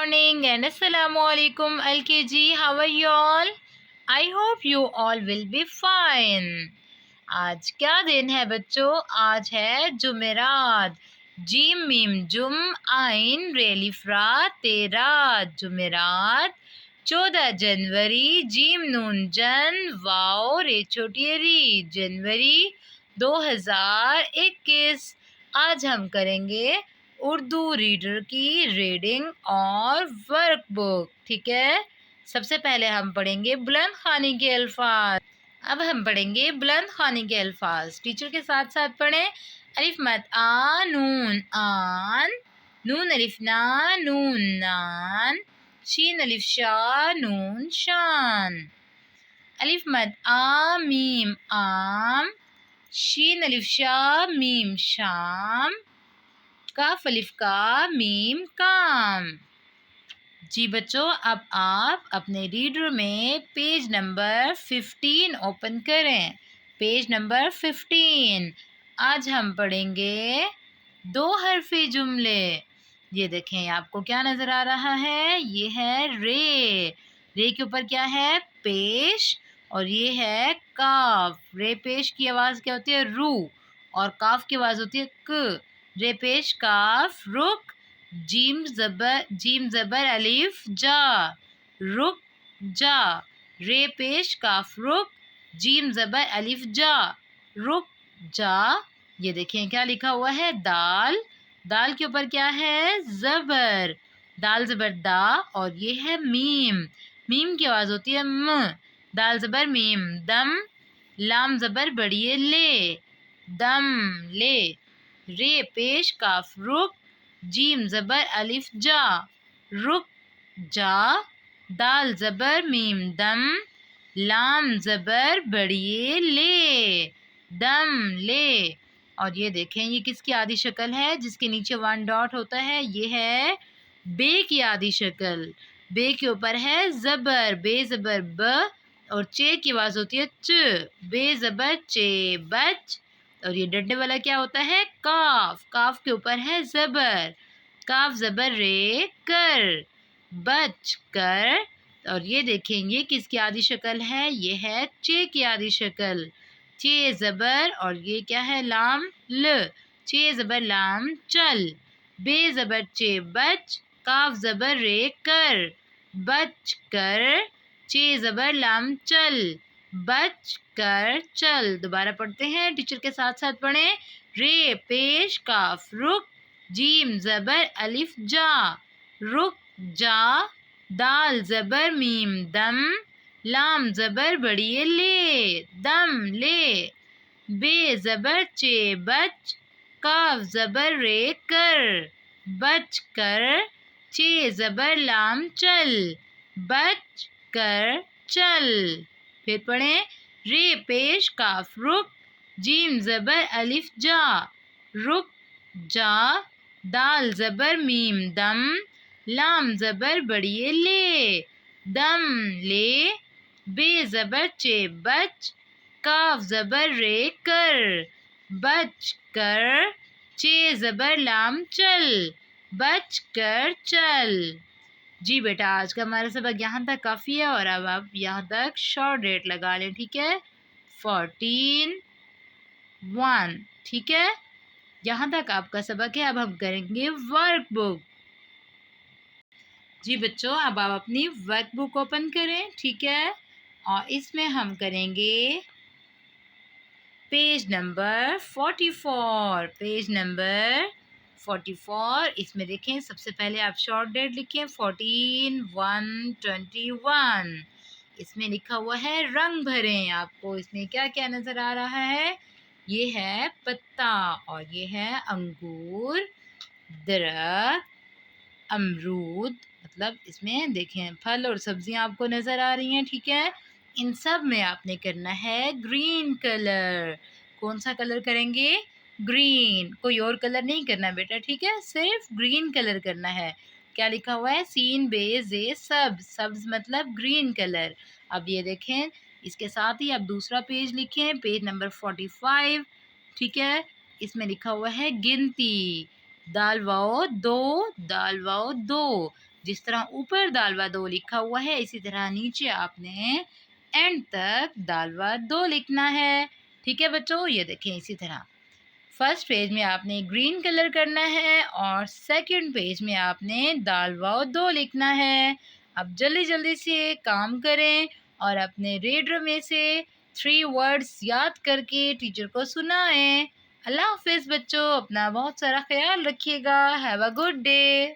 morning and Assalamu alaikum LKG. How are you all? I hope you all will be fine. आज क्या दिन है बच्चों? आज है जुमेरात। जीम मीम जुम आइन रेलिफ्रा तेरात जुमेरात 14 जनवरी जीम नून जन वाओ रे छोटियरी जनवरी 2021। आज हम करेंगे उर्दू रीडर की रीडिंग और वर्कबुक। ठीक है, सबसे पहले हम पढ़ेंगे बुलंद खानी के अल्फाज। अब हम पढ़ेंगे बुलंद खानी के अल्फाज। टीचर के साथ साथ पढ़ें। अलिफ मद आ नून आन, नून अलिफ ना नून नान, शीन अलिफ शा नून शान। अलिफ मद आ मीम आम, शीन अलिफ शा मीम शाम, काफ अलिफ का मीम काम। जी बच्चों, अब आप अपने रीडर में पेज नंबर 15 ओपन करें। Page number 15। आज हम पढ़ेंगे 2 हरफी जुमले। ये देखें, आपको क्या नज़र आ रहा है? ये है रे। रे के ऊपर क्या है? पेश। और ये है काफ। रे पेश की आवाज़ क्या होती है? रू। और काफ की आवाज़ होती है क। रे पेश काफ रुक, जीम ज़बर अलिफ जा, रुक जा। रे पेश काफ रुक, जीम ज़बर अलिफ जा, रुक जा। ये देखें क्या लिखा हुआ है? दाल। दाल के ऊपर क्या है? ज़बर। दाल ज़बर दा। और ये है मीम। मीम की आवाज़ होती है म। दाल ज़बर मीम दम। लाम ज़बर बड़िए ले, दम ले। रे पेश काफ रुक, जीम ज़बर अलिफ जा, रुक जा। दाल ज़बर मीम दम, लाम ज़बर बड़िए ले, दम ले। और ये देखें, ये किसकी आदि शक्ल है? जिसके नीचे 1 डॉट होता है, ये है बे की आदि शक्ल। बे के ऊपर है ज़बर, बे ज़बर ब। और चे की आवाज़ होती है च, बे ज़बर चे बच। और ये डंडे वाला क्या होता है? काफ। काफ के ऊपर है ज़बर, काफ ज़बर रे कर, बच कर। और ये देखें, ये किसकी आदि शक्ल है? ये है चे की आदि शक्ल। चे ज़बर और ये क्या है? लाम ल। चे ज़बर लाम चल, बे ज़बर चे बच, काफ ज़बर रे कर, बच कर। चे ज़बर लाम चल, बच कर चल। दोबारा पढ़ते हैं, टीचर के साथ साथ पढ़ें। रे पेश काफ रुक, जीम ज़बर अलिफ जा, रुक जा। दाल ज़बर मीम दम, लाम ज़बर बड़िए ले, दम ले। बे ज़बर चे बच, काफ ज़बर रे कर, बच कर। चे ज़बर लाम चल, बच कर चल। फिर पढ़ें। रे पेश काफ रुक, जीम ज़बर अलिफ जा, रुक जा। दाल ज़बर मीम दम, लाम ज़बर बड़िए ले, दम ले। बे ज़बर चे बच, काफ ज़बर रे कर, बच कर। चे ज़बर लाम चल, बच कर चल। जी बेटा, आज का हमारा सबक यहाँ तक काफ़ी है और अब आप यहाँ तक शॉर्ट डेट लगा लें। ठीक है, 14/1। ठीक है, यहाँ तक आपका सबक है। अब हम करेंगे वर्कबुक। जी बच्चों, अब आप अपनी वर्कबुक ओपन करें। ठीक है, और इसमें हम करेंगे पेज नंबर 44। Page number 44। इसमें देखें, सबसे पहले आप शॉर्ट डेट लिखें 14/1/21। इसमें लिखा हुआ है रंग भरें। आपको इसमें क्या क्या नज़र आ रहा है? ये है पत्ता, और ये है अंगूर, दरख्त, अमरूद। मतलब इसमें देखें फल और सब्जियां आपको नज़र आ रही हैं। ठीक है, इन सब में आपने करना है ग्रीन कलर। कौन सा कलर करेंगे? ग्रीन। कोई और कलर नहीं करना बेटा। ठीक है, सिर्फ ग्रीन कलर करना है। क्या लिखा हुआ है? सीन बे जे सब्ज। सब्ज मतलब ग्रीन कलर। अब ये देखें, इसके साथ ही आप दूसरा पेज लिखें, पेज नंबर 45। ठीक है, इसमें लिखा हुआ है गिनती। दाल वाओ दो, दाल वाओ दो। جس طرح اوپر دالوا 2 لکھا ہوا ہے اسی طرح نیچے آپ نے اینڈ تک دالوا 2 لکھنا ہے. ٹھیک ہے بچوں، یہ دیکھیں اسی طرح فرسٹ پیج میں آپ نے گرین کلر کرنا ہے اور سیکنڈ پیج میں آپ نے دالوا 2 لکھنا ہے. اب جلدی جلدی سے کام کریں اور اپنے ریڈر میں سے 3 ورڈز یاد کر کے ٹیچر کو سنائیں. اللہ حافظ بچوں، اپنا بہت سارا خیال رکھیے گا. Have a good day.